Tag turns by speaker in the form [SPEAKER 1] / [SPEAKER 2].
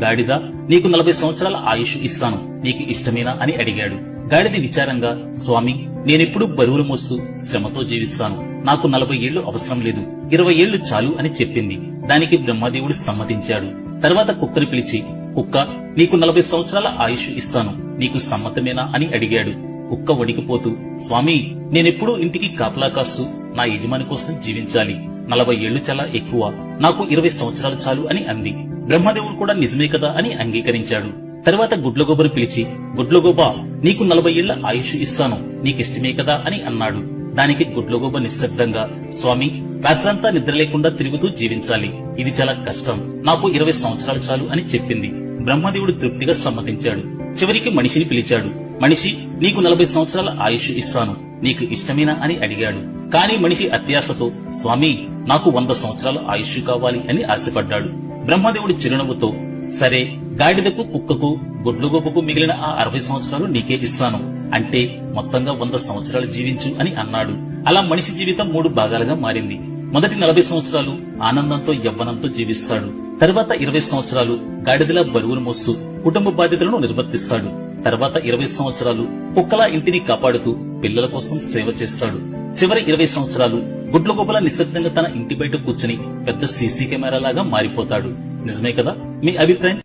[SPEAKER 1] గాడిద, నీకు 40 సంవత్సరాల ఆయుష్ ఇస్తాను, నీకు ఇష్టమేనా అని అడిగాడు. గాడిద విచారంగా, స్వామి, నేనెప్పుడూ బరువులు మోస్తూ శ్రమతో జీవిస్తాను, నాకు 40 ఏళ్లు అవసరం లేదు, 20 ఏళ్లు చాలు అని చెప్పింది. దానికి బ్రహ్మదేవుడు సమ్మతించాడు. తర్వాత కుక్కని పిలిచి, కుక్క, నీకు 40 సంవత్సరాల ఆయుష్ ఇస్తాను, నీకు సమ్మతమేనా అని అడిగాడు. కుక్క వణికిపోతూ, స్వామి, నేనెప్పుడూ ఇంటికి కాపలా కాస్తూ నా యజమాని కోసం జీవించాలి, 40 ఏళ్లు చాలా ఎక్కువ, నాకు 20 సంవత్సరాలు చాలు అని అంది. బ్రహ్మదేవుడు కూడా నిజమే కదా అని అంగీకరించాడు. తర్వాత గుడ్లగోబను పిలిచి, గుడ్లగోబా, నీకు 40 ఏళ్ల ఆయుష్ ఇస్తాను, నీకిష్టమే కదా అని అన్నాడు. దానికి గుడ్లగోబ నిశ్శబ్దంగా, స్వామి, రాత్రంతా నిద్ర లేకుండా తిరుగుతూ జీవించాలి, ఇది చాలా కష్టం, నాకు 20 సంవత్సరాలు చాలు అని చెప్పింది. బ్రహ్మదేవుడు తృప్తిగా సమ్మతించాడు. చివరికి మనిషిని పిలిచాడు. మనిషి, నీకు 40 సంవత్సరాల ఆయుష్ ఇస్తాను, నీకు ఇష్టమేనా అని అడిగాడు. కాని మనిషి అత్యాశతో, స్వామి, నాకు 100 సంవత్సరాల ఆయుష్ కావాలి అని ఆశపడ్డాడు. బ్రహ్మదేవుడు చిరునవ్వుతో, సరే, గాడిదకు, కుక్కకు, గుడ్లగోబకు మిగిలిన ఆ 60 సంవత్సరాలు నీకే ఇస్తాను, అంటే మొత్తంగా 100 సంవత్సరాలు జీవించు అని అన్నాడు. అలా మనిషి జీవితం 3 భాగాలుగా మారింది. మొదటి 40 సంవత్సరాలు ఆనందంతో యవ్వనంతో జీవిస్తాడు. తర్వాత 20 సంవత్సరాలు గాడిదలా బరువును మోస్తూ కుటుంబ బాధ్యతలను నిర్వర్తిస్తాడు. తర్వాత 20 సంవత్సరాలు కుక్కలా ఇంటిని కాపాడుతూ పిల్లల కోసం సేవ చేస్తాడు. చివరి 20 సంవత్సరాలు గుడ్లగోబలా నిశ్శబ్దంగా తన ఇంటి బయట కూర్చుని పెద్ద సీసీ కెమెరా లాగా మారిపోతాడు. నిజమే కదా? మీ అభిప్రాయం